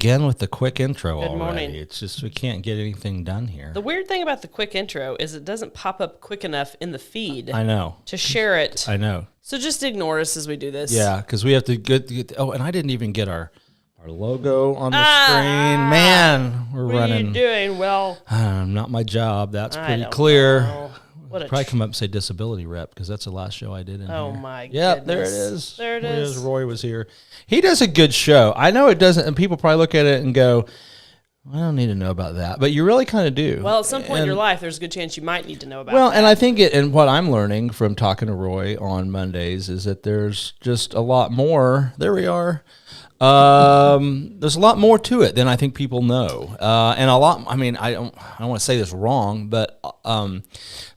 again with the quick intro Good already. morning. It's just we can't get anything done here. The weird thing about the quick intro is it doesn't pop up quick enough in the feed I know. to share it. I know. So just ignore us as we do this. Yeah, because we have to get. Oh, and I didn't even get our logo on the screen. Man, we're What running. are you doing? Well, Not my job. That's I pretty don't clear. know. What a Probably come up and say disability rep because that's the last show I did in Oh here. my Yeah, goodness. there it is. There it There is. Roy was here. He does a good show. I know it doesn't, and people probably look at it and go, I don't need to know about that. But you really kind of do. Well, at some point in your life, there's a good chance you might need to know about Well, that. and I think and what I'm learning from talking to Roy on Mondays is that there's just a lot more. There we are. There's a lot more to it than I think people know, and a lot. I mean, I don't want to say this wrong, but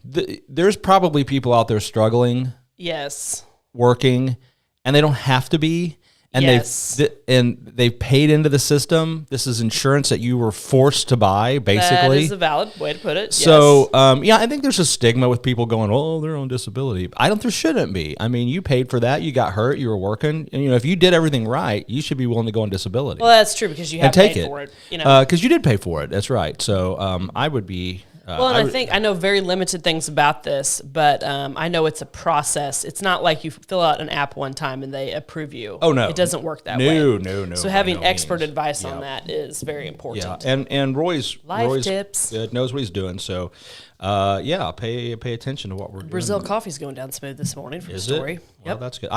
there's probably people out there struggling, Yes. working, and they don't have to be. And Yes. they've paid into the system. This is insurance that you were forced to buy, basically. That is a valid way to put it. So, yes. yeah, I think there's a stigma with people going, oh, they're on disability. There shouldn't be. I mean, you paid for that. You got hurt. You were working. And, if you did everything right, you should be willing to go on disability. Well, that's true because you have take paid it. for it. You know. Because you did pay for it. That's right. So I would be... Well, and I think I know very limited things about this, but I know it's a process. It's not like you fill out an app one time and they approve you. Oh, no. It doesn't work that way. No. So by having no expert means. advice on that is very important. Yeah, and Roy's tips. good, knows what he's doing. So, yeah, pay attention to what we're doing. Brazil coffee's going down smooth this morning for the story. It? Yep. Well, that's good.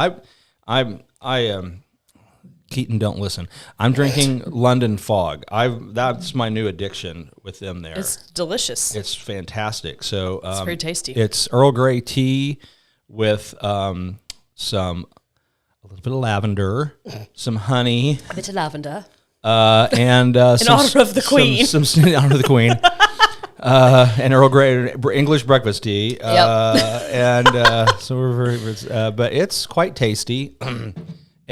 I Keaton, don't listen. I'm drinking London Fog. That's my new addiction with them there. It's delicious. It's fantastic. So It's very tasty. It's Earl Grey tea with a little bit of lavender, some honey, A bit of lavender. and In honor of the Queen. In honor of the Queen. And Earl Grey English breakfast tea. And so we're very, but it's quite tasty.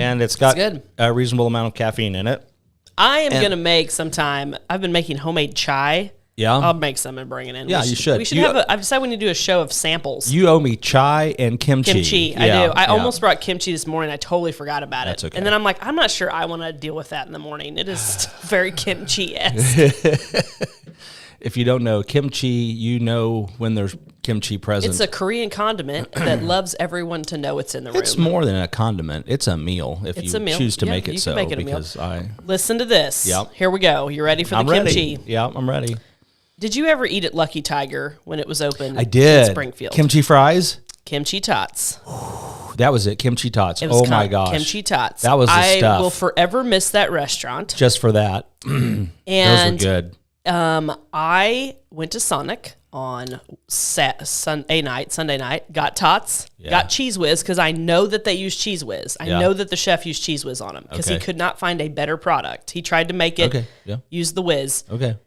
And it's got good. a reasonable amount of caffeine in it. I am going to make sometime, I've been making homemade chai. Yeah. I'll make some and bring it in. Yeah, you should. We should I've decided we need to do a show of samples. You owe me chai and kimchi. Kimchi, I do. I almost brought kimchi this morning. I totally forgot about That's it. okay. And then I'm like, I'm not sure I want to deal with that in the morning. It is very kimchi-esque. If you don't know kimchi, you know when there's kimchi present. It's a Korean condiment that loves everyone to know it's in the room. It's more than a condiment. It's a meal if It's you a meal. choose to Yeah, make it you can so. make it a meal. Because Listen to this. Yep. Here we go. You ready for the I'm kimchi? ready. Yeah, I'm ready. Did you ever eat at Lucky Tiger when it was open I did. in Springfield? Kimchi fries? Kimchi tots. That was it. Kimchi tots. It was Oh my gosh. Kimchi tots. That was the I stuff. will forever miss that restaurant. Just for that. And Those were good. I went to Sonic on Sunday night, got tots, got Cheese Whiz, because I know that they use Cheese Whiz. I know that the chef used Cheese Whiz on them, because he could not find a better product. He tried to make it use the Whiz. Okay.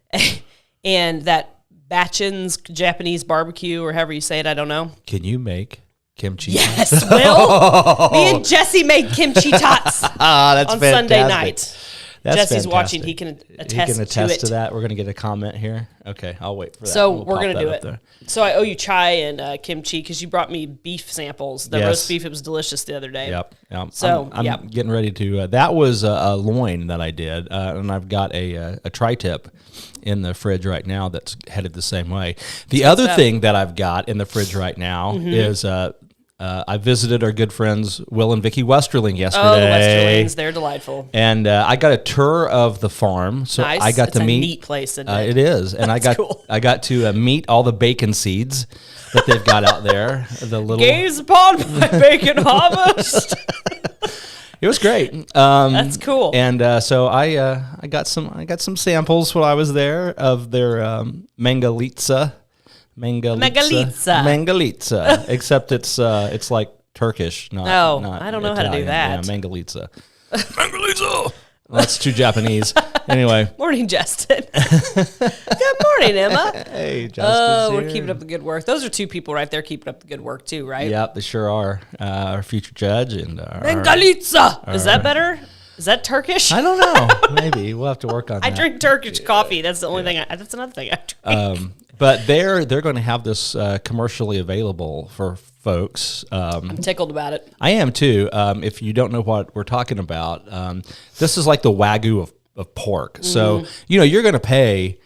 And that Batchin's Japanese barbecue, or however you say it, I don't know. Can you make kimchi? Yes, Will. Me and Jesse made kimchi tots That's on fantastic. Sunday night. That's Jesse's fantastic. watching. He can attest to that. We're going to get a comment here. Okay, I'll wait for that. So We'll we're pop going to that do up it. there. So I owe you chai and kimchi because you brought me beef samples. The Yes. roast beef, it was delicious the other day. Yep. So, I'm getting ready to. That was a loin that I did, and I've got a tri-tip in the fridge right now that's headed the same way. The other thing that I've got in the fridge right now is I visited our good friends Will and Vicky Westerling yesterday. Oh, the Westerlings, they're delightful. And I got a tour of the farm, so Nice. I got It's to a meet. neat place, isn't it? It is, and cool. I got to meet all the bacon seeds that they've got out there. The little. Gaze upon my bacon harvest. It was great. That's cool. And so I got some samples while I was there of their mangalitsa. Mangalitsa. Except it's like Turkish. Not, not I don't know how to do Italian. that. Yeah, mangalitsa. Mangalitsa. Well, that's too Japanese. Anyway. Morning, Justin. Good morning, Emma. Hey, Justin. Oh, we're keeping up the good work. Those are two people right there keeping up the good work too, right? Yep, they sure are. Our future judge and our... Mangalitsa. Is that better? Is that Turkish? I don't know. Maybe. We'll have to work on that. I drink Turkish coffee. That's the only thing. That's another thing I drink. But they're going to have this commercially available for folks. I'm tickled about it. I am too. If you don't know what we're talking about, this is like the Wagyu of of pork. So, you're going to pay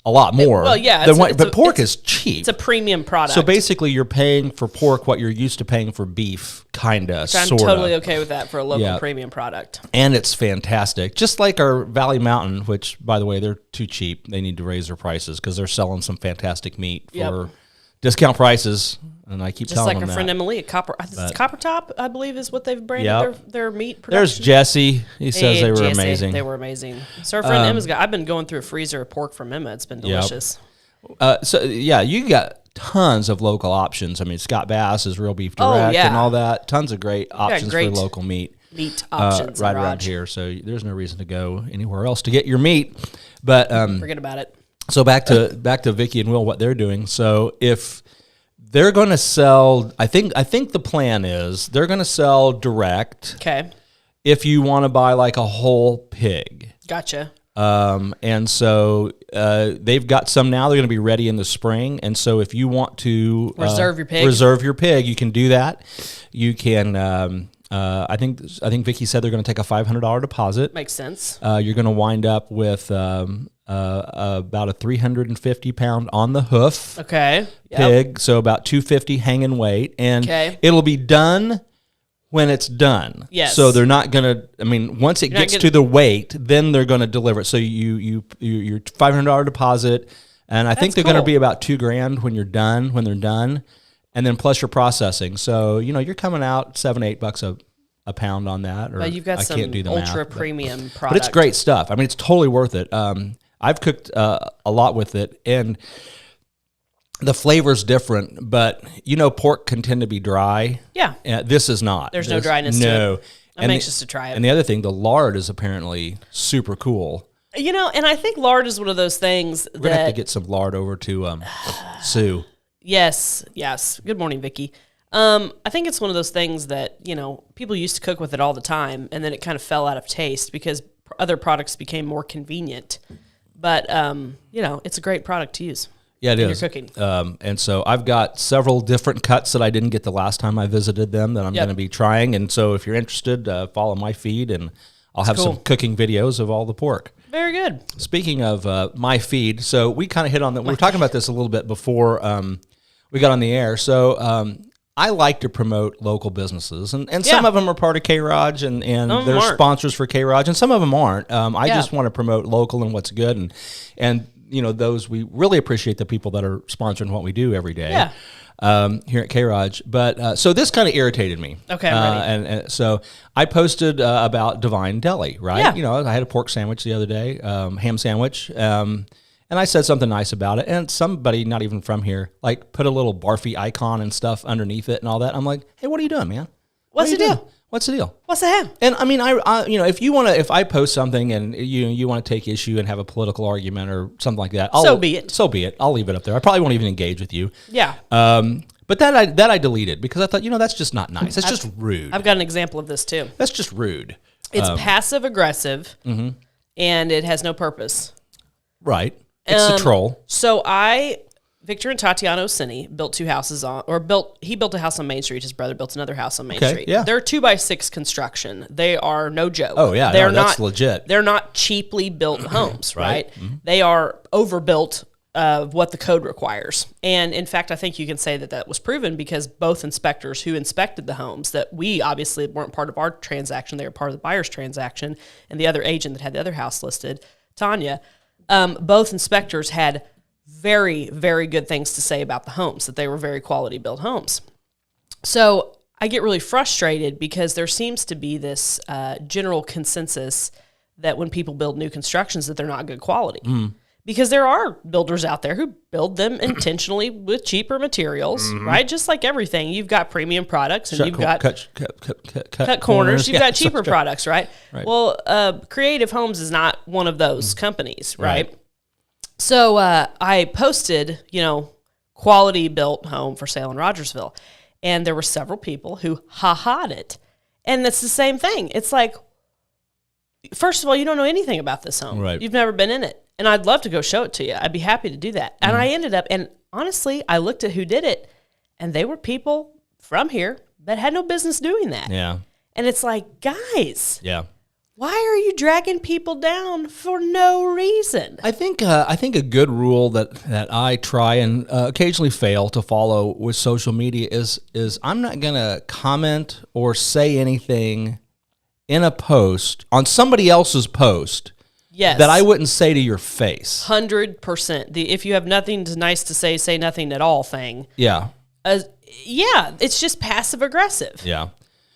a lot more. But pork is cheap. It's a premium product. So basically, you're paying for pork what you're used to paying for beef, kind of, sort of. I'm totally okay with that for a local premium product. And it's fantastic. Just like our Valley Mountain, which, by the way, they're too cheap. They need to raise their prices because they're selling some fantastic meat for discount prices. And I keep telling them that. Just like our friend Emily at Copper Top, I believe, is what they've branded their meat production. There's Jesse. He says they were amazing. They were amazing. So our friend Emma's I've been going through a freezer of pork from Emma. It's been delicious. You got tons of local options. I mean, Scott Bass is Real Beef Direct and all that. Tons of great options for local meat. Meat options right around here. So there's no reason to go anywhere else to get your meat. But forget about it. So back to Vicky and Will, what they're doing. So if they're going to sell, I think the plan is they're going to sell direct. Okay. If you want to buy like a whole pig. Gotcha. And so they've got some now. They're going to be ready in the spring. And so if you want to reserve your pig, you can do that. You can. I think Vicky said they're going to take a $500 deposit. Makes sense. You're going to wind up with about a 350 pound on the hoof pig, so about 250 hanging weight, and it'll be done when it's done. Yes. So they're not gonna. I mean, once it gets to the weight, then they're going to deliver it. So your $500 deposit, and I think they're going to be about $2,000 when they're done, and then plus your processing. So you're coming out $7-8 a pound on that. Or but you've got I some can't do the ultra math, premium product. but it's great stuff. I mean, it's totally worth it. I've cooked a lot with it, and the flavor's different, but pork can tend to be dry. Yeah. This is not. There's no dryness to it. I'm anxious to try it. And the other thing, the lard is apparently super cool. And I think lard is one of those things We're going to have to get some lard over to Sue. Yes. Good morning, Vicky. I think it's one of those things that, people used to cook with it all the time, and then it kind of fell out of taste because other products became more convenient. But, it's a great product to use. Yeah, it is. You're cooking. And so I've got several different cuts that I didn't get the last time I visited them that I'm going to be trying. And so if you're interested, follow my feed, and I'll have some cooking videos of all the pork. Very good. Speaking of my feed, so we kind of hit on that. We were talking about this a little bit before we got on the air. So I like to promote local businesses, and some of them are part of K-ROG, and they're sponsors for K-ROG, and some of them aren't. I just want to promote local and what's good, and those, we really appreciate the people that are sponsoring what we do every day here at K-ROG. But so this kind of irritated me. Okay, I'm ready. And so I posted about Divine Deli, right? Yeah. I had a pork sandwich the other day, ham sandwich, and I said something nice about it, and somebody not even from here put a little barfy icon and stuff underneath it and all that. I'm like, hey, what are you doing, man? What's the deal? What's the deal? What's the ham? And I mean, I if I post something and you want to take issue and have a political argument or something like that, so be it. So be it. I'll leave it up there. I probably won't even engage with you. Yeah. But that I deleted because I thought, that's just not nice. That's just rude. I've got an example of this too. That's just rude. It's passive aggressive, and it has no purpose. Right. It's a troll. So Victor and Tatiana Osini built two houses he built a house on Main Street. His brother built another house on Main Street. Yeah. They're 2x6 construction. They are no joke. Oh yeah, that's legit. They're not cheaply built homes, right? Mm-hmm. They are overbuilt what the code requires. And in fact, I think you can say that was proven because both inspectors who inspected the homes, that we obviously weren't part of our transaction, they were part of the buyer's transaction, and the other agent that had the other house listed, Tanya, both inspectors had very, very good things to say about the homes, that they were very quality built homes. So I get really frustrated because there seems to be this general consensus that when people build new constructions that they're not good quality. Because there are builders out there who build them intentionally with cheaper materials, right? Just like everything. You've got premium products and cut corners. You've got cheaper products, right? Well, Creative Homes is not one of those companies, right? So I posted, quality built home for sale in Rogersville. And there were several people who ha-ha'd it. And that's the same thing. It's like, first of all, you don't know anything about this home. Right. You've never been in it. And I'd love to go show it to you. I'd be happy to do that. And I ended up, and honestly, I looked at who did it, and they were people from here that had no business doing that. Yeah. And it's like, guys. Yeah. Why are you dragging people down for no reason? I think a good rule that I try and occasionally fail to follow with social media is I'm not going to comment or say anything in a post on somebody else's post that I wouldn't say to your face. 100%. If you have nothing nice to say nothing at all thing. Yeah. It's just passive aggressive. Yeah.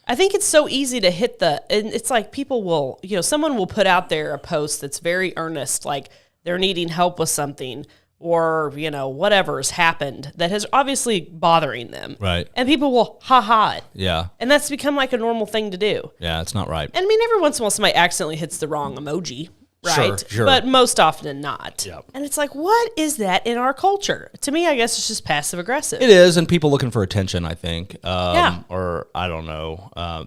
I think it's so easy to hit and it's like people will, someone will put out there a post that's very earnest, like they're needing help with something or, whatever has happened that has obviously bothering them. Right. And people will ha-ha it. Yeah. And that's become like a normal thing to do. Yeah, it's not right. And I mean, every once in a while somebody accidentally hits the wrong emoji. Right. Sure. But most often not. Yep. And it's like, what is that in our culture? To me, I guess it's just passive aggressive. It is, and people looking for attention, I think. Yeah. Or I don't know.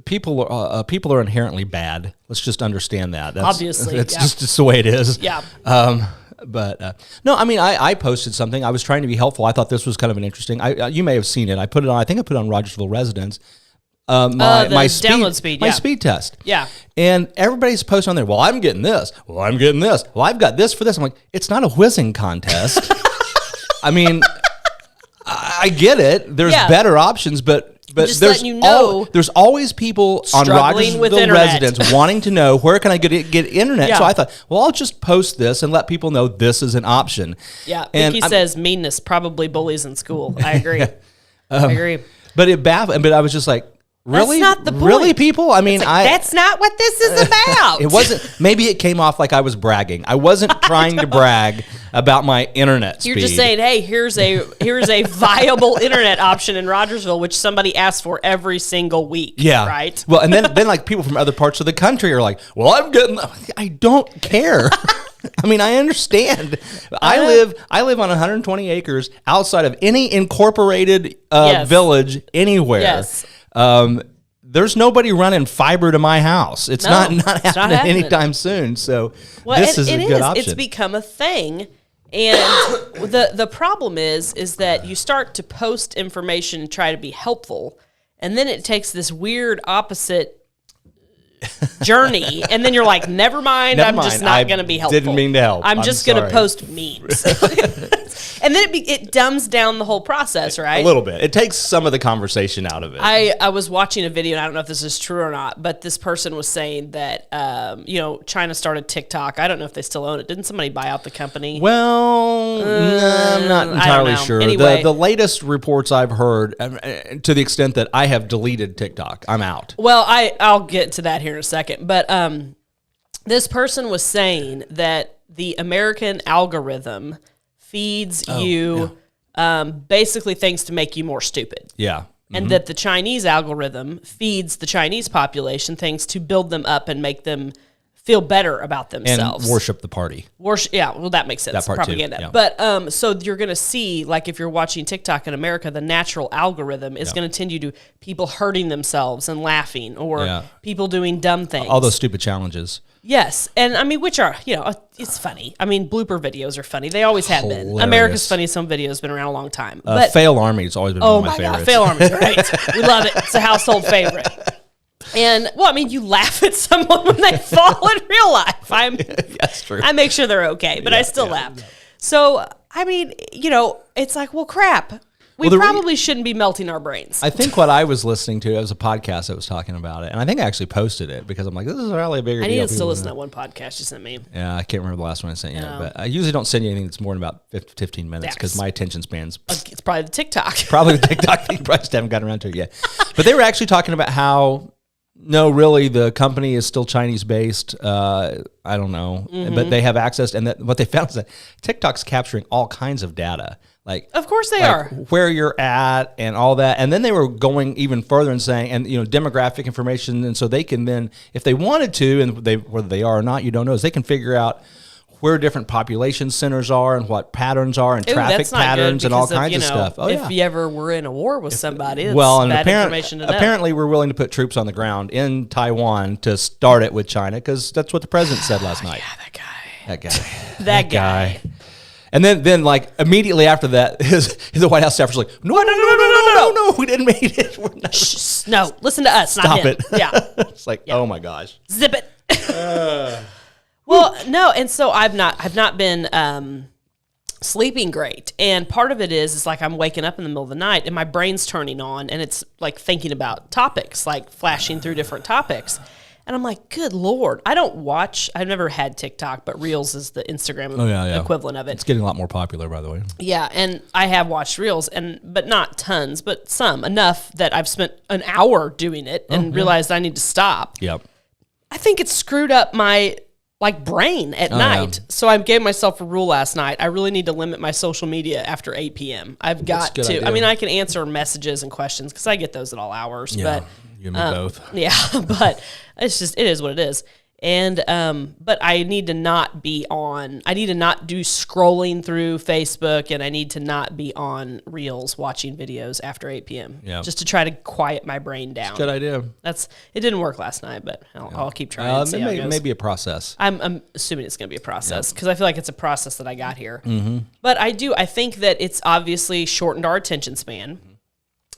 People are inherently bad. Let's just understand that. Obviously. It's just the way it is. Yeah. But no, I mean, I posted something. I was trying to be helpful. I thought this was kind of an interesting. You may have seen it. I put it on. I think I put it on Rogersville Residence. My download speed, my speed test. Yeah. And everybody's posting on there, well, I'm getting this. Well, I'm getting this. Well, I've got this for this. I'm like, it's not a whizzing contest. I mean, I get it. There's better options, but just there's there's always people on Rogersville Residence wanting to know where can I get internet. Yeah. So I thought, well, I'll just post this and let people know this is an option. Yeah. And Vicky says meanness probably bullies in school. I agree. I agree. But it baffled. But I was just like, really? That's not the point. Really, people? I mean, that's not what this is about. It wasn't. Maybe it came off like I was bragging. I wasn't trying to brag about my internet speed. You're just saying, hey, here's a viable internet option in Rogersville, which somebody asks for every single week. Yeah. Right. Well, and then like people from other parts of the country are like, well, I don't care. I mean, I understand. I live on 120 acres outside of any incorporated village anywhere. Yes. There's nobody running fiber to my house. It's not happening anytime soon. So this is a good option. It's become a thing. And the problem is that you start to post information and try to be helpful, and then it takes this weird opposite journey, and then you're like, never mind, I'm just not going to be helpful. Didn't mean to help. I'm just going to post memes. And then it dumbs down the whole process, right? A little bit. It takes some of the conversation out of it. I was watching a video, and I don't know if this is true or not, but this person was saying that, China started TikTok. I don't know if they still own it. Didn't somebody buy out the company? Well, I'm not entirely sure. Anyway, the latest reports I've heard, to the extent that I have deleted TikTok, I'm out. Well, I'll get to that here in a second. But this person was saying that the American algorithm feeds you basically things to make you more stupid. Yeah. And that the Chinese algorithm feeds the Chinese population things to build them up and make them feel better about themselves. And worship the party. That makes sense. That part propaganda. Too, yeah. But so you're going to see, like if you're watching TikTok in America, the natural algorithm is going to tend you to people hurting themselves and laughing or people doing dumb things. All those stupid challenges. Yes. And I mean, which are, it's funny. I mean, blooper videos are funny. They always have been. Hilarious. America's Funniest Home Video has been around a long time. But Fail Army has always been one of my favorites. God, Fail Army's great. We love it. It's a household favorite. And, well, I mean, you laugh at someone when they fall in real life. That's true. I make sure they're okay, but I still laugh. So, I mean, it's like, well, crap. We probably shouldn't be melting our brains. I think what I was listening to, it was a podcast that was talking about it. And I think I actually posted it because I'm like, this is really a bigger deal. I need to still listen to that one podcast you sent me. Yeah, I can't remember the last one I sent you. But I usually don't send you anything that's more than about 15 minutes because my attention span's... It's probably the TikTok. Probably the TikTok thing. Probably just haven't gotten around to it yet. But they were actually talking about how... No, really, the company is still Chinese-based. I don't know. But they have access. And what they found is that TikTok's capturing all kinds of data. Of course they are. Where you're at and all that. And then they were going even further and saying, and demographic information. And so they can then, if they wanted to, and whether they are or not, you don't know, is they can figure out where different population centers are and what patterns are and traffic patterns and all kinds of stuff. If you ever were in a war with somebody, it's bad information to know. Apparently we're willing to put troops on the ground in Taiwan to start it with China because that's what the president said last night. Yeah, that guy. That guy. And then like immediately after that, the White House staff was like, no, we didn't make it. We're not. Shh, no, listen to us. Stop not him. it. Yeah. It's like, oh my gosh. Zip it. Well, no, and so I've not been sleeping great, and part of it is like I'm waking up in the middle of the night and my brain's turning on, and it's like thinking about topics, like flashing through different topics. And I'm like, good Lord. I've never had TikTok, but Reels is the Instagram equivalent of it. It's getting a lot more popular, by the way. Yeah, and I have watched Reels, but not tons, but some, enough that I've spent an hour doing it and realized I need to stop. Yep. I think it screwed up my brain at night. Yeah. So I gave myself a rule last night. I really need to limit my social media after 8 p.m. I've got to. Idea. I mean, I can answer messages and questions because I get those at all hours. Yeah. But You and me both. Yeah, but it is what it is. And but I need to not be on. I need to not do scrolling through Facebook, and I need to not be on Reels watching videos after 8 p.m. Yeah, just to try to quiet my brain down. Good idea. It didn't work last night, but I'll keep trying. Maybe a process. I'm assuming it's going to be a process because I feel like it's a process that I got here. Mm-hmm. But I think that it's obviously shortened our attention span.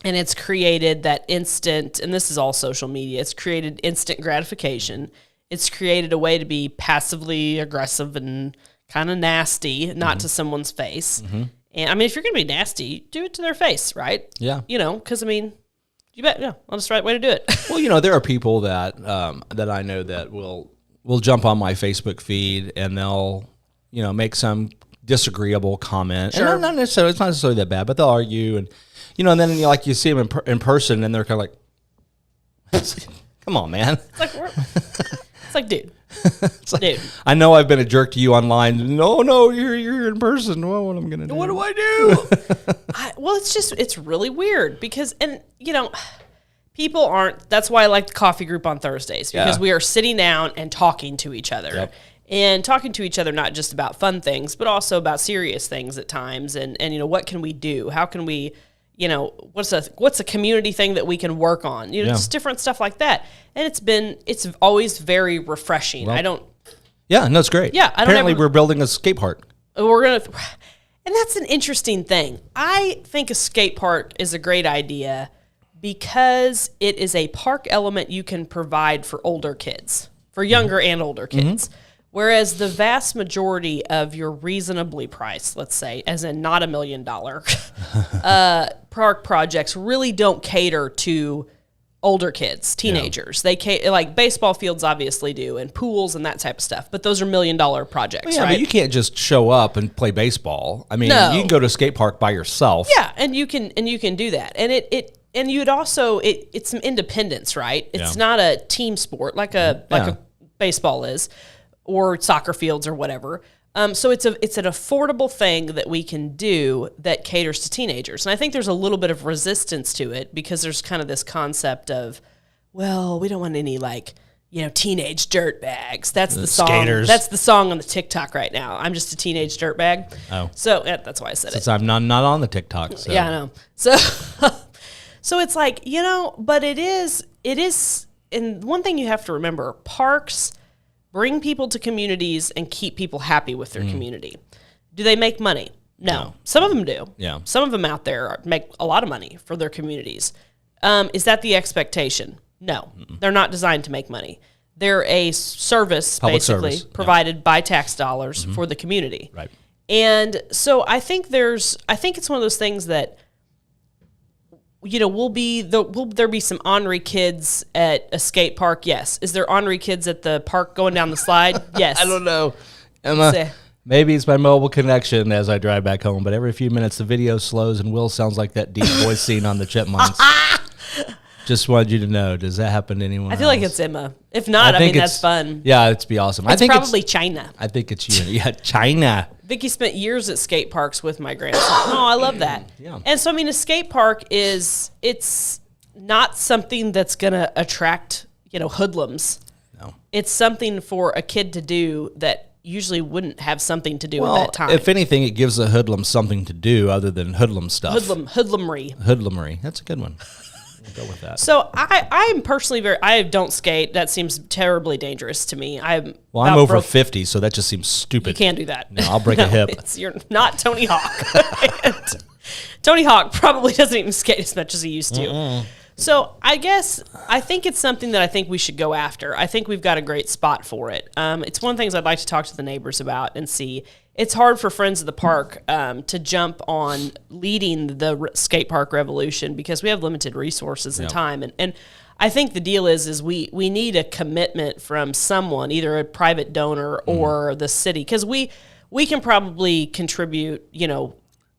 And it's created that instant, and this is all social media, it's created instant gratification. It's created a way to be passively aggressive and kind of nasty, not to someone's face. Mm-hmm. And I mean, if you're going to be nasty, do it to their face, right? Yeah. Because I mean, you bet, yeah, that's the right way to do it. Well, there are people that that I know that will jump on my Facebook feed and they'll, make some disagreeable comment. Sure. And it's not necessarily that bad, but they'll argue and, and then you see them in person and they're kind of like, come on, man. It's like, dude. Dude. I know I've been a jerk to you online. No, you're in person. Well, what am I going to do? What do I do? Well, it's really weird because, people aren't, that's why I like the coffee group on Thursdays because we are sitting down and talking to each other. Yep. And talking to each other, not just about fun things, but also about serious things at times. And what can we do? How can we, what's a community thing that we can work on? Just different stuff like that. And it's always very refreshing. Well, it's great. Yeah. Apparently we're building a skate park. And that's an interesting thing. I think a skate park is a great idea because it is a park element you can provide for older kids, for younger and older kids. Mm-hmm. Whereas the vast majority of your reasonably priced, let's say, as in not $1 million, park projects really don't cater to older kids, teenagers. Yeah. They like baseball fields obviously do, and pools and that type of stuff. But those are $1 million projects, right? But you can't just show up and play baseball. I mean, you can go to a skate park by yourself. Yeah, and you can do that, and you'd also it's some independence, right? It's not a team sport like a baseball is. Or soccer fields or whatever. So it's an affordable thing that we can do that caters to teenagers. And I think there's a little bit of resistance to it because there's kind of this concept of, well, we don't want any teenage dirtbags. That's the song. Skaters. That's the song on the TikTok right now. I'm just a teenage dirtbag. Oh. So that's why I said Since I'm not on the TikTok. So. Yeah, I know. So it's like, but it is, and one thing you have to remember, parks bring people to communities and keep people happy with their community. Do they make money? No. Some of them do. Yeah. Some of them out there make a lot of money for their communities. Is that the expectation? No. Mm-mm. They're not designed to make money. They're a service, Public basically, service. By tax dollars for the community. Right. And so I think it's one of those things that will there be some ornery kids at a skate park? Yes. Is there ornery kids at the park going down the slide? Yes. I don't know. Emma, maybe it's my mobile connection as I drive back home, but every few minutes the video slows and Will sounds like that deep voice scene on the Chipmunks. Just wanted you to know. Does that happen to anyone else? I feel like it's Emma. If not, I mean, that's fun. Yeah, it'd be awesome. I think probably China. I think it's you. Yeah, China. Vicky spent years at skate parks with my grandson. Oh, I love that. Yeah. And so, I mean, a skate park it's not something that's going to attract, hoodlums. No. It's something for a kid to do that usually wouldn't have something to do at that time. If anything, it gives a hoodlum something to do other than hoodlum stuff. Hoodlumry. Hoodlumry. That's a good one. Go with that. So I am personally I don't skate. That seems terribly dangerous to me. I'm over 50, so that just seems stupid. You can't do that. No, I'll break a hip. You're not Tony Hawk. Tony Hawk probably doesn't even skate as much as he used to. So I think it's something that I think we should go after. I think we've got a great spot for it. It's one of the things I'd like to talk to the neighbors about and see. It's hard for Friends of the Park to jump on leading the skate park revolution because we have limited resources and time. And I think the deal is we need a commitment from someone, either a private donor or the city, because we can probably contribute,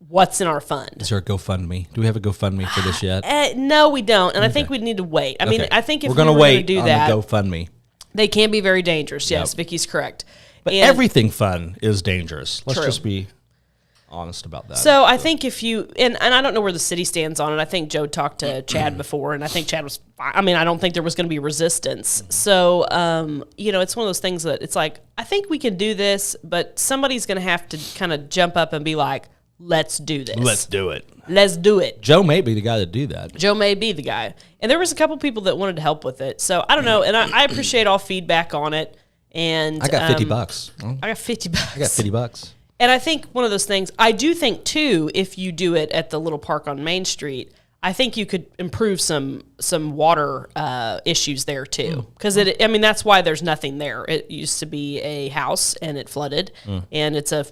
what's in our fund. Is there a GoFundMe? Do we have a GoFundMe for this yet? No, we don't. And I think we'd need to wait. I mean, I think if we're going to wait do on that, the GoFundMe. They can be very dangerous. Yes, Vicky's correct. But everything fun is dangerous. Let's True. just be honest about that. So I think if you, and I don't know where the city stands on it. I think Joe talked to Chad before, and I think Chad was, I don't think there was going to be resistance. So, it's one of those things that it's like, I think we can do this, but somebody's going to have to kind of jump up and be like, let's do this. Let's do it. Let's do it. Joe may be the guy to do that. Joe may be the guy. And there was a couple people that wanted to help with it. So I don't know. And I appreciate all feedback on it. And I got $50. I got $50. I got $50. And I think one of those things, I do think too, if you do it at the little park on Main Street, I think you could improve some water issues there too. Because that's why there's nothing there. It used to be a house and it flooded, and it's a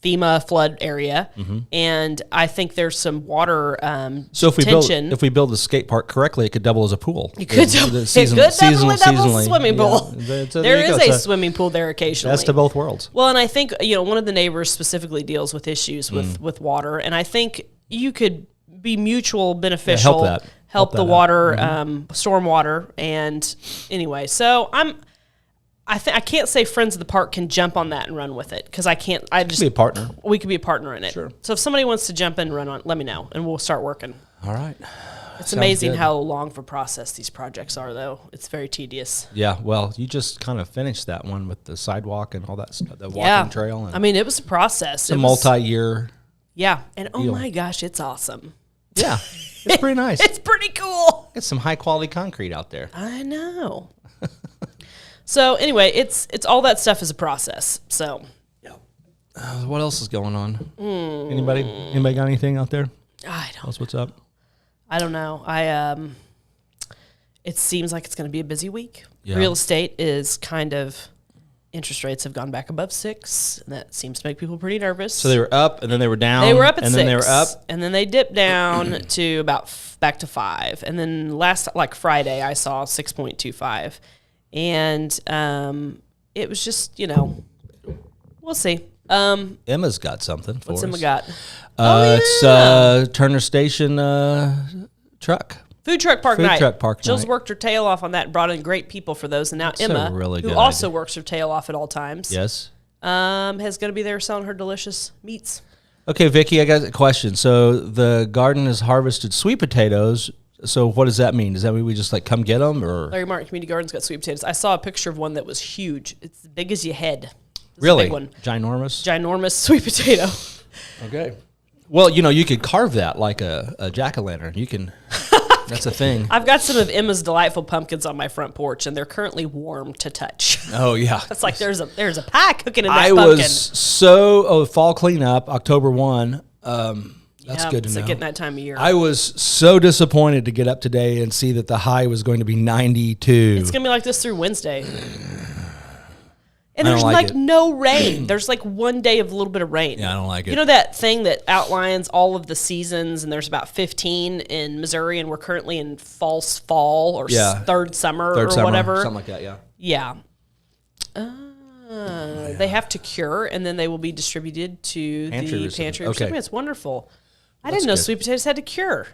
FEMA flood area, and I think there's some water so if we tension. If we build the skate park correctly, it could double as a pool. It could definitely double a swimming pool. There is a swimming pool there occasionally. That's to both worlds. Well, and I think one of the neighbors specifically deals with issues with water, and I think you could be mutual beneficial, help the water, storm water, and anyway, so I can't say Friends of the Park can jump on that and run with it because I can't. I just be a partner. We could be a partner in it. Sure. So if somebody wants to jump in and run on, let me know and we'll start working. All right. It's amazing how long of a process these projects are, though. It's very tedious. Yeah. Well, you just kind of finished that one with the sidewalk and all that stuff, the walking trail. And it was a process. It's a multi-year. Yeah, and oh my gosh, it's awesome. Yeah, it's pretty nice. It's pretty cool. It's some high quality concrete out there. I know. So anyway, it's all that stuff is a process. So, what else is going on? Anybody got anything out there? I don't. Tell us what's up. I don't know. It seems like it's going to be a busy week. Yeah. Real estate is interest rates have gone back above 6, and that seems to make people pretty nervous. So they were up, and then they were down. They were up at 6, and then they were up, and then they dipped down to about back to 5, and then Friday I saw 6.25. And it was just, we'll see. Emma's got something for us. What's Emma got? It's Turner Station truck. Food truck park night. Jill's night. Worked her tail off on that and brought in great people for those. And now Emma, who also works her tail off at all times, yes, is going to be there selling her delicious meats. Okay, Vicki, I got a question. So the garden has harvested sweet potatoes. So what does that mean? Does that mean we just come get them, or Larry Martin Community Gardens got sweet potatoes? I saw a picture of one that was huge. It's as big as your head. Really? A big one. Ginormous sweet potato. Okay. Well, you could carve that like a jack-o'-lantern. You can. That's a thing. I've got some of Emma's delightful pumpkins on my front porch, and they're currently warm to touch. Oh yeah. It's like there's a pie cooking in that pumpkin. Fall cleanup, October 1. That's good to know. It's getting that time of year. I was so disappointed to get up today and see that the like was going to be 92. It's going to be like this through Wednesday. And there's no rain. There's one day of a little bit of rain. Yeah, I don't like it. You know that thing that outlines all of the seasons, and there's about 15 in Missouri, and we're currently in false fall or third summer or whatever. Something like that, yeah. Yeah. They have to cure, and then they will be distributed to the pantry. Okay. It's wonderful. I didn't know sweet potatoes had to cure.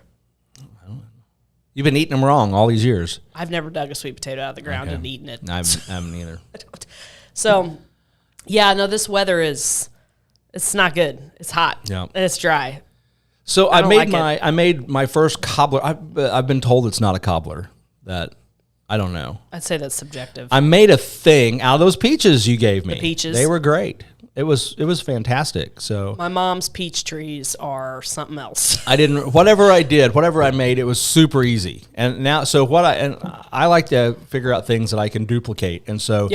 You've been eating them wrong all these years. I've never dug a sweet potato out of the ground and eaten it. I haven't either. So, this weather it's not good. It's hot. Yeah. And it's dry. So I made my first cobbler. I've been told it's not a cobbler. That I don't know. I'd say that's subjective. I made a thing out of those peaches you gave me. The peaches. They were great. It was fantastic. So My mom's peach trees are something else. whatever I made, it was super easy. And now, so I like to figure out things that I can duplicate. And so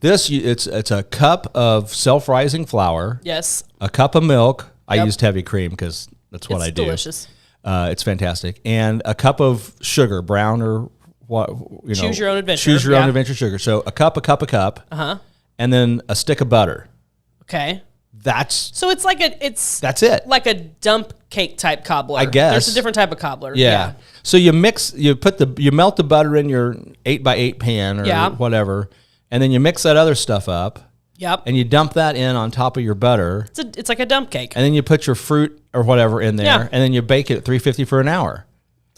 it's a cup of self-rising flour. Yes. A cup of milk. I used heavy cream because that's what I do. Delicious. It's fantastic. And a cup of sugar, brown or what, Choose your own adventure. Choose your own adventure sugar. So a cup. Uh-huh. And then a stick of butter. Okay. So it's that's it. Like a dump cake type cobbler. I guess. There's a different type of cobbler. Yeah. So you melt the butter in your 8x8 pan or whatever, and then you mix that other stuff up. Yep. And you dump that in on top of your butter. It's like a dump cake. And then you put your fruit or whatever in there, and then you bake it at 350 for an hour.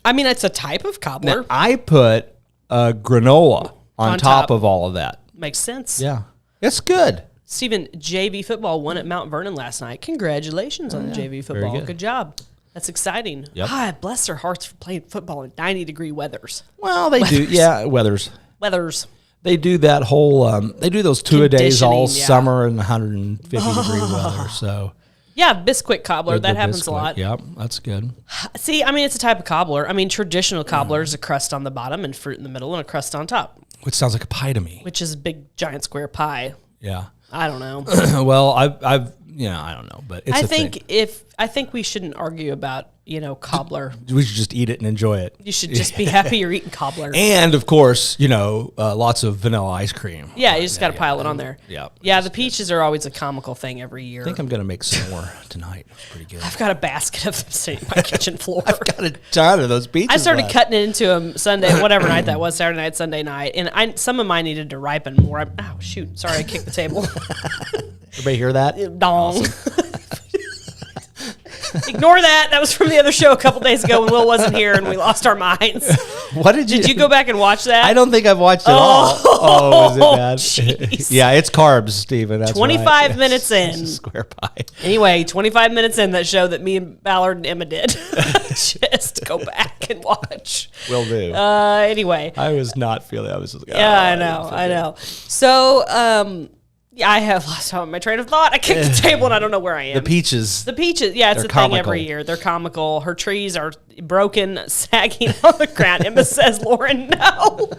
I mean, it's a type of cobbler. Now, I put granola on top of all of that. Makes sense. Yeah. It's good. Stephen, JV football won at Mount Vernon last night. Congratulations on JV football. Good job. That's exciting. Yep. Bless their hearts for playing football in 90-degree weathers. Well, they do. Yeah, weathers. They do that whole, they do those two-a-days all summer in 150-degree weather. So yeah, Bisquick cobbler. That happens Bisquick. a lot. Yep, that's good. See, I mean, it's a type of cobbler. I mean, traditional cobbler is a crust on the bottom and fruit in the middle and a crust on top. Which sounds like a pie to me. Which is a big, giant square pie. Yeah. I don't know. Well, I don't know, but it's I think we shouldn't argue about, cobbler. We should just eat it and enjoy it. You should just be happy you're eating cobbler. And of course, lots of vanilla ice cream. Yeah, you just got to pile it on there. Yeah. Yeah, the peaches are always a comical thing every year. I think I'm going to make some more tonight. It's pretty good. I've got a basket of them sitting on my kitchen floor. I've got a ton of those peaches. I started cutting it into them Sunday, whatever night that was, Saturday night, Sunday night, and some of mine needed to ripen more. Oh, shoot. Sorry, I kicked the table. Everybody hear that? Dong. Awesome. Ignore that. That was from the other show a couple days ago when Will wasn't here and we lost our minds. What did you go back and watch that? I don't think I've watched it all. Oh, is it bad? Yeah, it's carbs, Stephen. That's 25 minutes in. Square pie. Anyway, 25 minutes in that show that me and Ballard and Emma did. Just go back and watch. Will do. Anyway. I was not feeling I was just like, I know. So, yeah, I have lost my train of thought. I kicked the table and I don't know where I am. The peaches. Yeah, it's a thing every year. They're comical. Her trees are broken, sagging on the ground. Emma says, Lauren, no.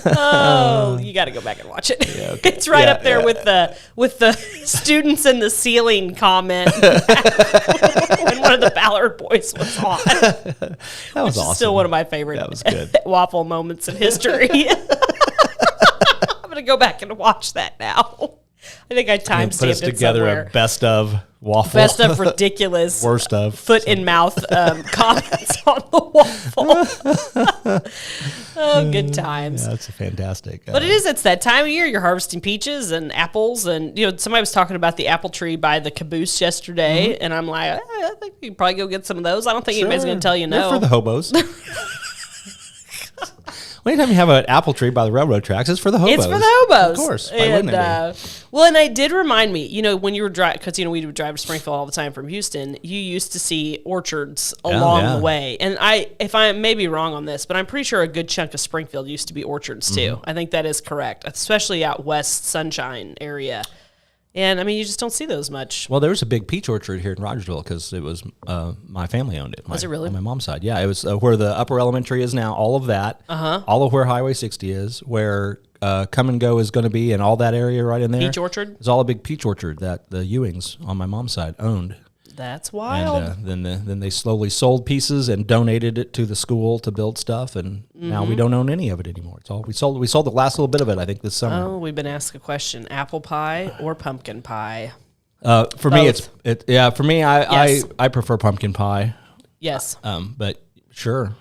Oh, you got to go back and watch it. Yeah, okay. It's right up there with the students in the ceiling comment when one of the Ballard boys was on. That was awesome. Still one of my favorite waffle moments in history. I'm going to go back and watch that now. I think I timestamped it together somewhere. A best of waffle. Best of ridiculous. Worst of. Foot in mouth comments on the waffle. Oh, good times. Yeah, that's fantastic. But it's that time of year. You're harvesting peaches and apples. And, somebody was talking about the apple tree by the caboose yesterday. Mm-hmm. And I'm like, I think you can probably go get some of those. I don't think anybody's going to tell you no. They're for the hobos. Anytime you have an apple tree by the railroad tracks, it's for the hobos. It's for the hobos. Of course. Why wouldn't it be? Well, and it did remind me, when you were driving, because, we would drive to Springfield all the time from Houston, you used to see orchards along the way. And if I may be wrong on this, but I'm pretty sure a good chunk of Springfield used to be orchards too. Mm-hmm. I think that is correct, especially out west Sunshine area. And, you just don't see those much. Well, there was a big peach orchard here in Rogersville because it was my family owned it. Was it really? On my mom's side. Yeah, it was where the upper elementary is now, all of that. Uh-huh. All of where Highway 60 is, where Come and Go is going to be, and all that area right in there. Peach orchard? It's all a big peach orchard that the Ewings on my mom's side owned. That's wild. And then they slowly sold pieces and donated it to the school to build stuff, and now we don't own any of it anymore. It's all we sold the last little bit of it, I think, this summer. Oh, we've been asked a question: apple pie or pumpkin pie? For me, For me, I prefer pumpkin pie. Yes. But sure.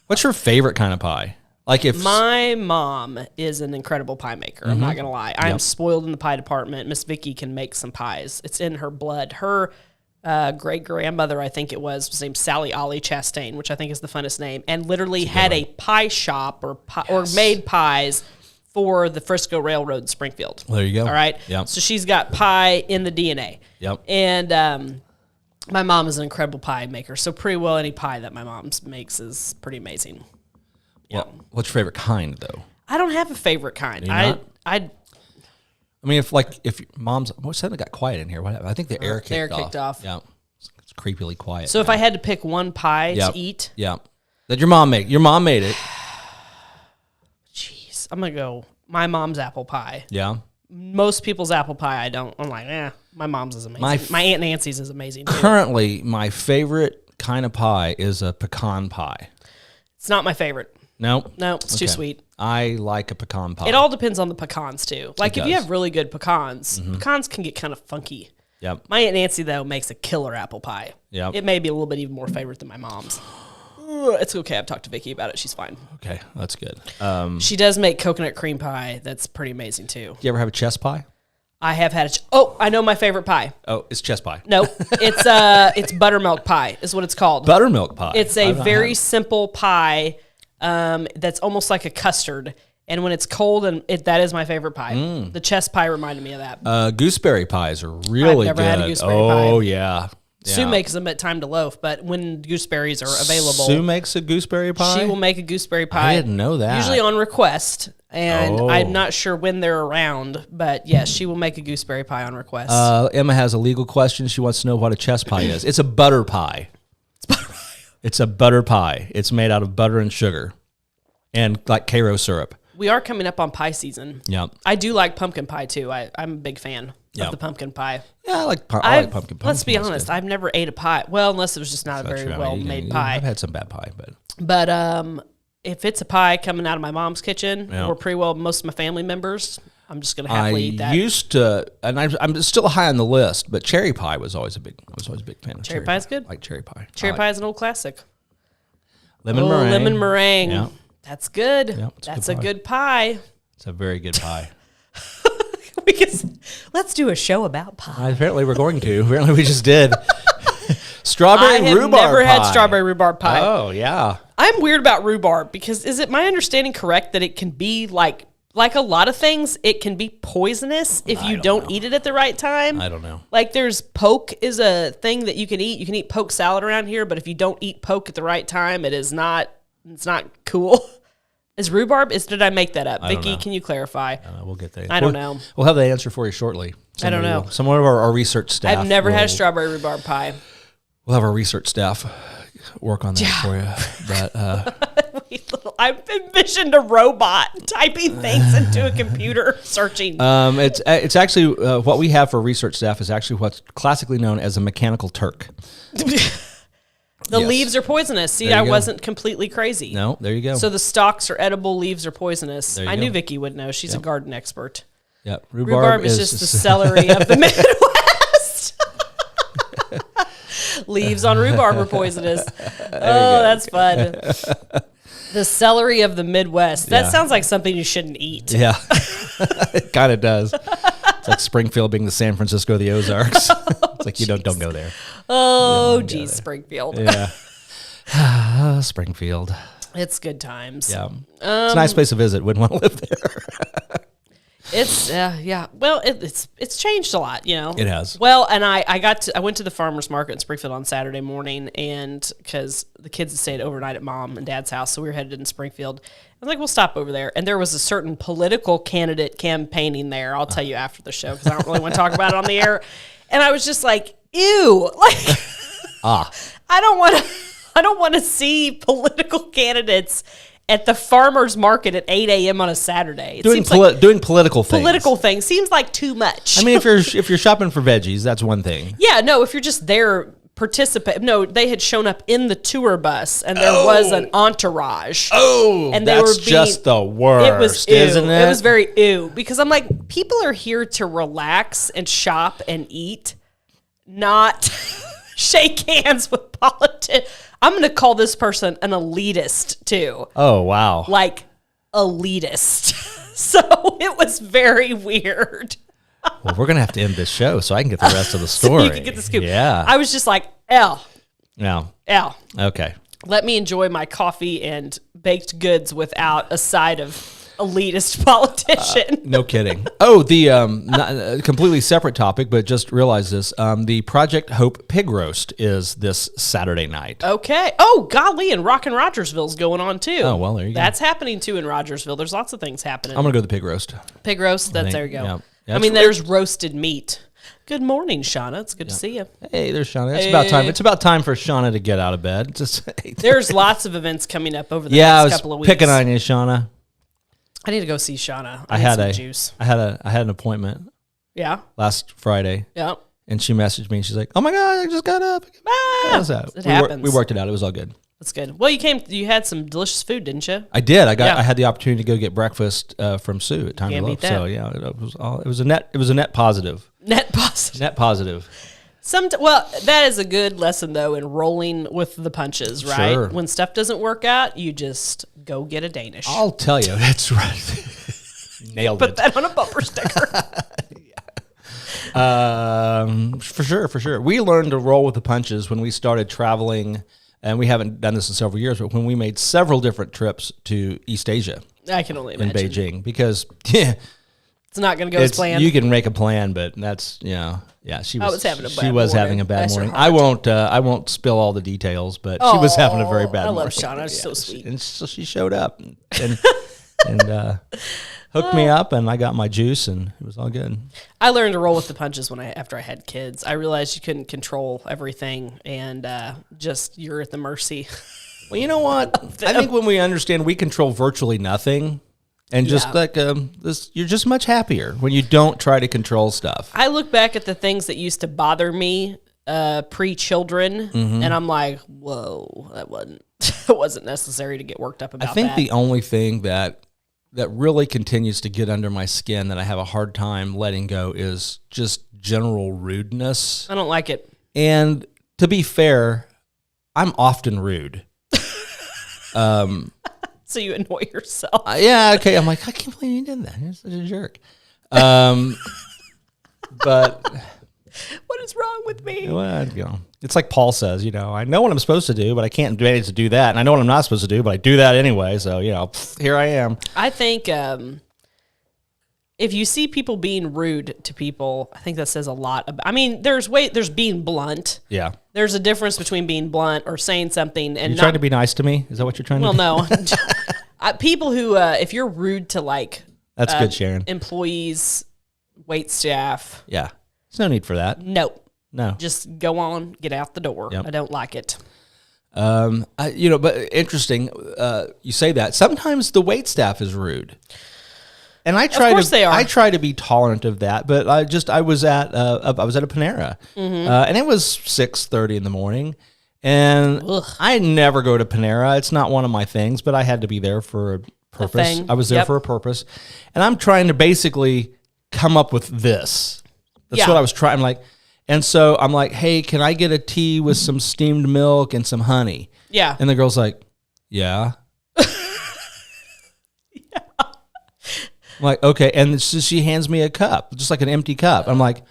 What's your favorite kind of pie? Like if my mom is an incredible pie maker. I'm not gonna lie. I'm spoiled in the pie department. Miss Vicky can make some pies. It's in her blood. Her great grandmother, I think it was named Sally Ollie Chastain, which I think is the funnest name, and literally had a pie shop or made pies for the Frisco Railroad in Springfield. Well, there you go. All right. Yep. So she's got pie in the DNA. Yep. And my mom is an incredible pie maker. So pretty well any pie that my mom makes is pretty amazing. Well, what's your favorite kind though? I don't have a favorite kind. I mean, if mom's, suddenly got quiet in here. What happened? I think the air kicked off. Yeah, it's creepily quiet. So if I had to pick one pie to eat, that your mom made it. Jeez, I'm gonna go my mom's apple pie. Yeah. Most people's apple pie, I don't. I'm like, my mom's is amazing. My Aunt Nancy's is amazing too. Currently, my favorite kind of pie is a pecan pie. It's not my favorite. No, it's too sweet. I like a pecan pie. It all depends on the pecans too. Like if you have really good pecans, pecans can get kind of funky. Yep. My Aunt Nancy though makes a killer apple pie. Yep. It may be a little bit even more favorite than my mom's. It's okay. I've talked to Vicky about it. She's fine. Okay, that's good. She does make coconut cream pie. That's pretty amazing too. You ever have a chess pie? I have had I know my favorite pie. Oh, it's chess pie. No, it's buttermilk pie is what it's called. Buttermilk pie. It's a very simple pie that's almost like a custard. And when it's cold, that is my favorite pie. The chess pie reminded me of that. Gooseberry pies are really I've never good. had a gooseberry pie. Oh, yeah. Sue makes them at Time to Loaf, but when gooseberries are available, Sue makes a gooseberry pie? She will make a gooseberry pie. I didn't know that. Usually on request, and I'm not sure when they're around, but yes, she will make a gooseberry pie on request. Emma has a legal question. She wants to know what a chess pie is. It's a butter pie. It's a butter pie. It's made out of butter and sugar and like K-ROG syrup. We are coming up on pie season. Yeah. I do like pumpkin pie too. I'm a big fan of the pumpkin pie. Yeah, I like pumpkin pie. Let's be honest, I've never ate a pie. Well, unless it was just not a very well-made pie. I've had some bad pie, but if it's a pie coming out of my mom's kitchen, or pretty well most of my family members, I'm just going to happily eat that. I used to, and I'm still high on the list, but cherry pie was always a big fan of cherry pie. Is good. I like cherry pie. Cherry pie is an old classic. Lemon meringue. Lemon meringue. Yeah. That's good. Yeah, that's a good pie. It's a very good pie. Let's do a show about pie. Apparently we're going to. Apparently we just did. Strawberry rhubarb pie. I have never had strawberry rhubarb pie. Oh, yeah. I'm weird about rhubarb because is it my understanding correct that it can be like a lot of things, it can be poisonous if you don't eat it at the right time? I don't know. Like there's poke is a thing that you can eat. You can eat poke salad around here, but if you don't eat poke at the right time, it's not cool. Is rhubarb? Did I make that up? Vicky, can you clarify? We'll get there. I don't know. We'll have the answer for you shortly. I don't know. Some of our research staff. I've never had a strawberry rhubarb pie. We'll have our research staff work on that for you. But I've envisioned a robot typing things into a computer, searching. It's actually what we have for research staff is actually what's classically known as a mechanical Turk. The leaves are poisonous. See, I wasn't completely crazy. No, there you go. So the stalks are edible, leaves are poisonous. I knew Vicky would know. She's a garden expert. Yep. Rhubarb is just the celery of the Midwest. Leaves on rhubarb are poisonous. Oh, that's fun. The celery of the Midwest. That sounds like something you shouldn't eat. Yeah, it kind of does. It's like Springfield being the San Francisco of the Ozarks. It's like, don't go there. Oh, geez, Springfield. Yeah. Springfield. It's good times. Yeah. It's a nice place to visit. Wouldn't want to live there. It's well, it's changed a lot, you know. It has. Well, and I went to the farmers market in Springfield on Saturday morning, and because the kids had stayed overnight at mom and dad's house, so we were headed in Springfield. I was like, we'll stop over there, and there was a certain political candidate campaigning there. I'll tell you after the show because I don't really want to talk about it on the air. And I was just like, ew, like, I don't want to see political candidates at the farmer's market at 8 a.m. on a Saturday. Doing political things. Political things seems like too much. I mean, if you're shopping for veggies, that's one thing. Yeah, no, if you're just there no, they had shown up in the tour bus and there was an entourage. Oh, and that's just the worst, it was isn't it? It was very ew because I'm like, people are here to relax and shop and eat, not shake hands with politics. I'm going to call this person an elitist too. Oh, wow. Like elitist. So it was very weird. Well, we're going to have to end this show so I can get the rest of the story. So you can get the scoop. Yeah. I was just like, L. Okay. Let me enjoy my coffee and baked goods without a side of elitist politician. No kidding. Oh, the not, completely separate topic, but just realize this. The Project Hope Pig Roast is this Saturday night. Okay. Oh, golly, and Rockin' Rogersville's going on too. Oh, well, there you go. That's happening too in Rogersville. There's lots of things happening. I'm going to go to the pig roast. Pig roast, there you go. Yeah. Yeah, there's roasted meat. Good morning, Shauna. It's good to see you. Hey, there's Shauna. It's about time. It's about time for Shauna to get out of bed. There's lots of events coming up over the next couple of weeks. Picking on you, Shauna. I need to go see Shauna. I had an appointment. Yeah. Last Friday. Yeah. And she messaged me and she's like, "Oh my God, I just got up." How's that? It happens. We worked it out. It was all good. That's good. Well, you had some delicious food, didn't you? I did. I had the opportunity to go get breakfast from Sue at Time to Love. So yeah, it was a net positive. Net positive. Net positive. Well, that is a good lesson though in rolling with the punches, right? Sure. When stuff doesn't work out, you just go get a Danish. I'll tell you, that's right. Nailed it. Put that on a bumper sticker. For sure. We learned to roll with the punches when we started traveling, and we haven't done this in several years, but when we made several different trips to East Asia. I can only imagine. In Beijing, because it's not going to go as planned. You can make a plan, but that's, she was having a bad morning. I won't spill all the details, but she was having a very bad morning. I love Shauna. She's so sweet. And so she showed up and hooked me up, and I got my juice, and it was all good. I learned to roll with the punches after I had kids. I realized you couldn't control everything, and you're at the mercy. Well, you know what? I think when we understand we control virtually nothing, and just you're just much happier when you don't try to control stuff. I look back at the things that used to bother me pre-children, and I'm like, whoa, that wasn't necessary to get worked up about. I think the only thing that really continues to get under my skin that I have a hard time letting go is just general rudeness. I don't like it. And to be fair, I'm often rude. So you annoy yourself. Yeah, okay. I'm like, I can't believe you did that. You're such a jerk. But what is wrong with me? Well, it's like Paul says, I know what I'm supposed to do, but I can't manage to do that. And I know what I'm not supposed to do, but I do that anyway. So, here I am. I think if you see people being rude to people, I think that says a lot. There's being blunt. Yeah. There's a difference between being blunt or saying something and you're trying to be nice to me? Is that what you're trying to do? Well, no. People who, if you're rude to that's good, Sharon. Employees, wait staff. Yeah. There's no need for that. No. Just go on, get out the door. Yep. I don't like it. But interesting. You say that sometimes the wait staff is rude, and I try to be tolerant of that. But I was at a Panera, and it was 6:30 in the morning, and I never go to Panera. It's not one of my things, but I had to be there for a purpose. I was there for a purpose, and I'm trying to basically come up with this. That's what I was trying. And so I'm like, hey, can I get a tea with some steamed milk and some honey? Yeah. And the girl's like, yeah. I'm like, okay. And she hands me a cup, just like an empty cup. I'm like,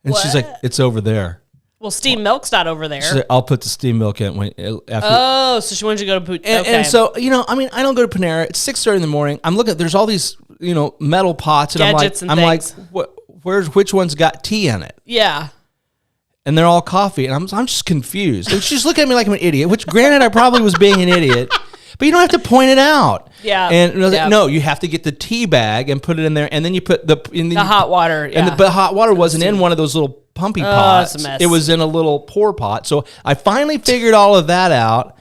and she's like, it's over there. Well, steamed milk's not over there. She's like, I'll put the steamed milk in after. So she wanted you to go to And so, I don't go to Panera. It's 6:30 in the morning. I'm looking, there's all these, metal pots. And gadgets I'm like, which one's got tea in it? Yeah. And they're all coffee, and I'm just confused. And she's looking at me like I'm an idiot, which granted I probably was being an idiot, but you don't have to point it out. Yeah. And I was like, no, you have to get the tea bag and put it in there, and then you put the hot water. Yeah. And the hot water wasn't in one of those little pumpy pots. It's a mess. It was in a little pour pot. So I finally figured all of that out,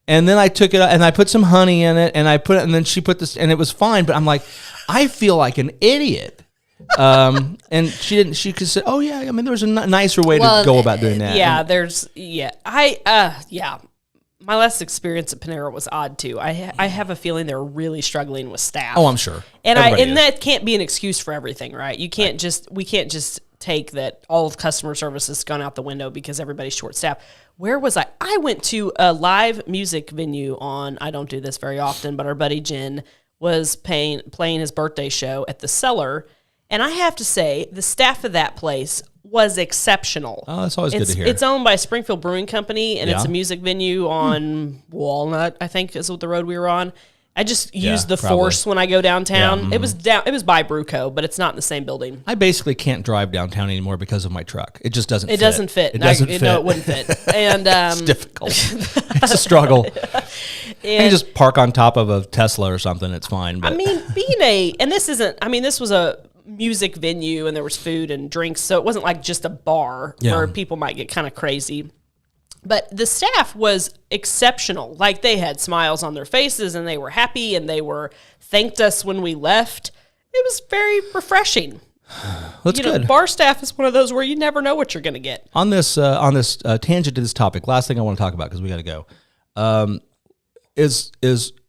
and then I took it and I put some honey in it, and and then she put this, and it was fine. But I'm like, I feel like an idiot. And she could say, oh yeah, there was a nicer way to go about doing that. Yeah, my last experience at Panera was odd too. I have a feeling they're really struggling with staff. Oh, I'm sure. And that can't be an excuse for everything, right? We can't just take that all of customer service has gone out the window because everybody's short staffed. Where was I? I went to a live music venue I don't do this very often, but our buddy Jen was playing his birthday show at the Cellar. And I have to say, the staff of that place was exceptional. Oh, that's always good to hear. It's owned by Springfield Brewing Company, and it's a music venue on Walnut, I think is what the road we were on. I just use the Force when I go downtown. Yeah, It was by Bruco, but it's not in the same building. I basically can't drive downtown anymore because of my truck. It just doesn't fit. It doesn't fit. It doesn't fit. No, it wouldn't fit. And it's difficult. It's a struggle. And you just park on top of a Tesla or something. It's fine. But. I mean, this was a music venue and there was food and drinks. So it wasn't like just a bar where people might get kind of crazy. But the staff was exceptional. Like, they had smiles on their faces and they were happy and they thanked us when we left. It was very refreshing. That's good. Bar staff is one of those where you never know what you're going to get. On this tangent to this topic, last thing I want to talk about because we got to go, is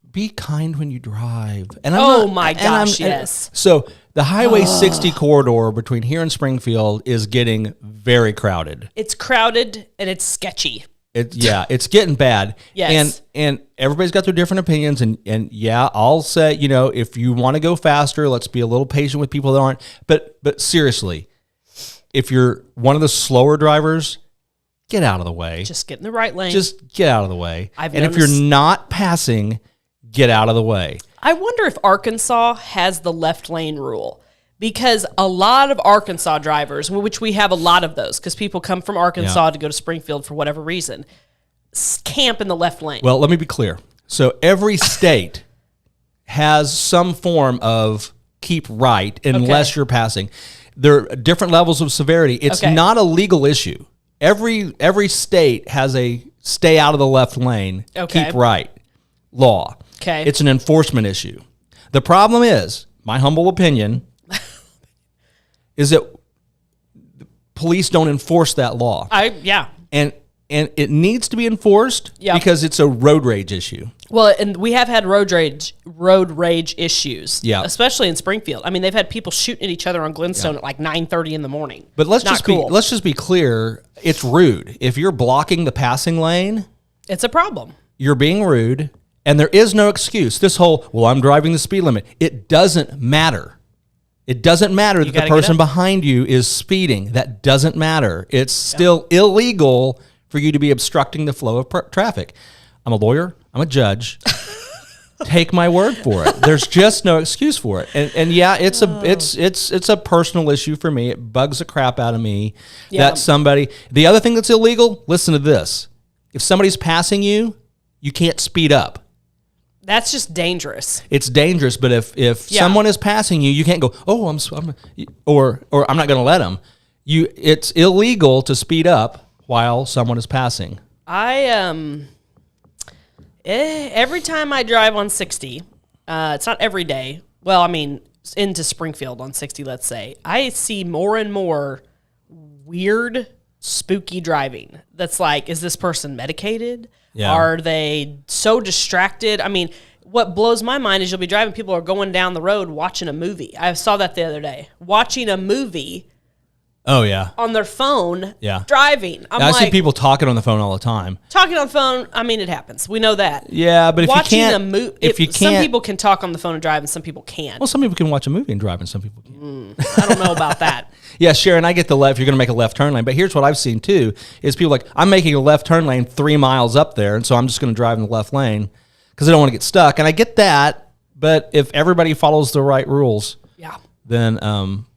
be kind when you drive. And yes. So the Highway 60 corridor between here and Springfield is getting very crowded. It's crowded and it's sketchy. It's getting bad. Yes. And everybody's got their different opinions. And I'll say, if you want to go faster, let's be a little patient with people that aren't. But seriously, if you're one of the slower drivers, get out of the way. Just get in the right lane. Just get out of the way. If you're not passing, get out of the way. I wonder if Arkansas has the left lane rule. Because a lot of Arkansas drivers, which we have a lot of those, because people come from Arkansas to go to Springfield for whatever reason, camp in the left lane. Well, let me be clear. So every state has some form of keep right unless you're passing. There are different levels of severity. It's not a legal issue. Every state has a stay out of the left lane, keep right law. Okay. It's an enforcement issue. The problem is, my humble opinion, is that police don't enforce that law. And it needs to be enforced because it's a road rage issue. Well, and we have had road rage issues, especially in Springfield. I mean, they've had people shooting at each other on Glenstone at like 9:30 in the morning. But let's just be clear. It's rude. If you're blocking the passing lane, it's a problem. You're being rude, and there is no excuse. This whole, I'm driving the speed limit. It doesn't matter. It doesn't matter that the person behind you is speeding. That doesn't matter. It's still illegal for you to be obstructing the flow of traffic. I'm a lawyer. I'm a judge. Take my word for it. There's just no excuse for it. And it's a personal issue for me. It bugs the crap out of me that somebody. The other thing that's illegal. Listen to this. If somebody's passing you, you can't speed up. That's just dangerous. It's dangerous, but if someone is passing you, you can't go, I'm not going to let them. It's illegal to speed up while someone is passing. Every time I drive on 60, it's not every day. Well, I mean, into Springfield on 60, let's say, I see more and more weird, spooky driving. That's like, is this person medicated? Yeah. Are they so distracted? I mean, what blows my mind is you'll be driving, people are going down the road watching a movie. I saw that the other day. Watching a movie. Oh, yeah. On their phone, driving. I see people talking on the phone all the time. Talking on the phone, I mean, it happens. We know that. Yeah, but if you can't... Some people can talk on the phone and drive, and some people can't. Well, some people can watch a movie and drive, and some people can't. I don't know about that. Yeah, Sharon, I get the left. You're going to make a left turn lane. But here's what I've seen, too, is people like, I'm making a left turn lane 3 miles up there, and so I'm just going to drive in the left lane because I don't want to get stuck. And I get that, but if everybody follows the right rules, then...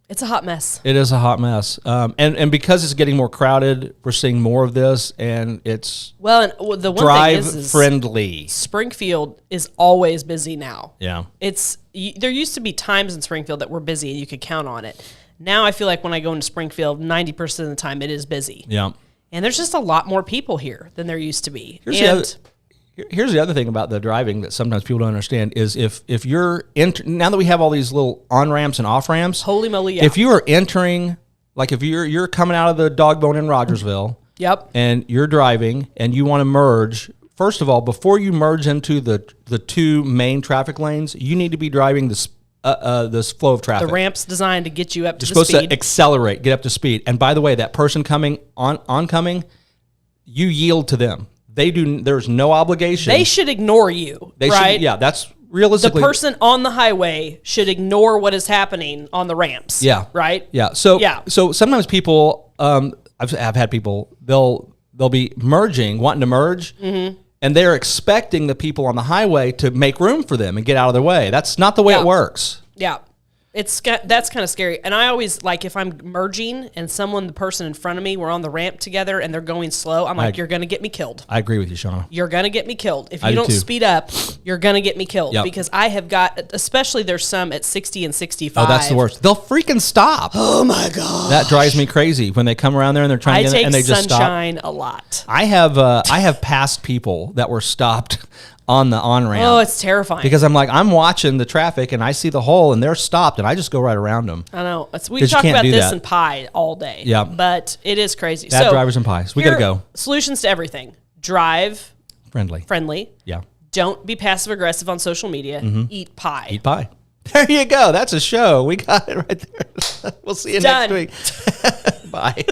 it's a hot mess. It is a hot mess. And because it's getting more crowded, we're seeing more of this, and it's the one drive thing is friendly. Springfield is always busy now. Yeah. There used to be times in Springfield that were busy and you could count on it. Now I feel like when I go into Springfield, 90% of the time it is busy. Yeah. And there's just a lot more people here than there used to be. Here's the other thing about the driving that sometimes people don't understand is if you're now that we have all these little on ramps and off ramps, holy moly! Yeah. If you are entering, like if you're coming out of the dog bone in Rogersville, and you're driving and you want to merge, first of all, before you merge into the 2 main traffic lanes, you need to be driving this flow of traffic. The ramp's designed to get you up to the speed. You're supposed to accelerate, get up to speed. And by the way, that person coming oncoming, you yield to them. There's no obligation. They should ignore you, right? That's realistically. The person on the highway should ignore what is happening on the ramps. Yeah. Right? Yeah. So sometimes people, I've had people, they'll be wanting to merge, and they're expecting the people on the highway to make room for them and get out of their way. That's not the way it works. Yeah. That's kind of scary. And I always, like, if I'm merging and the person in front of me, we're on the ramp together and they're going slow, I'm like, you're going to get me killed. I agree with you, Shauna. You're going to get me killed. If you don't speed up, you're going to get me killed. Yep. Because I have got, especially there's some at 60 and 65. Oh, that's the worst. They'll freaking stop. Oh my God. That drives me crazy when they come around there and they're trying to get in and they just stop. I take sunshine a lot. I have passed people that were stopped on the on-ramp. Oh, it's terrifying. Because I'm watching the traffic and I see the hole and they're stopped and I just go right around them. I know. We talk about this in pie all day. Yeah. But it is crazy. Bad drivers and pies. We got to go. Solutions to everything. Drive. Friendly. Yeah. Don't be passive aggressive on social media. Eat pie. Eat pie. There you go. That's a show. We got it right there. We'll see you next week. Bye.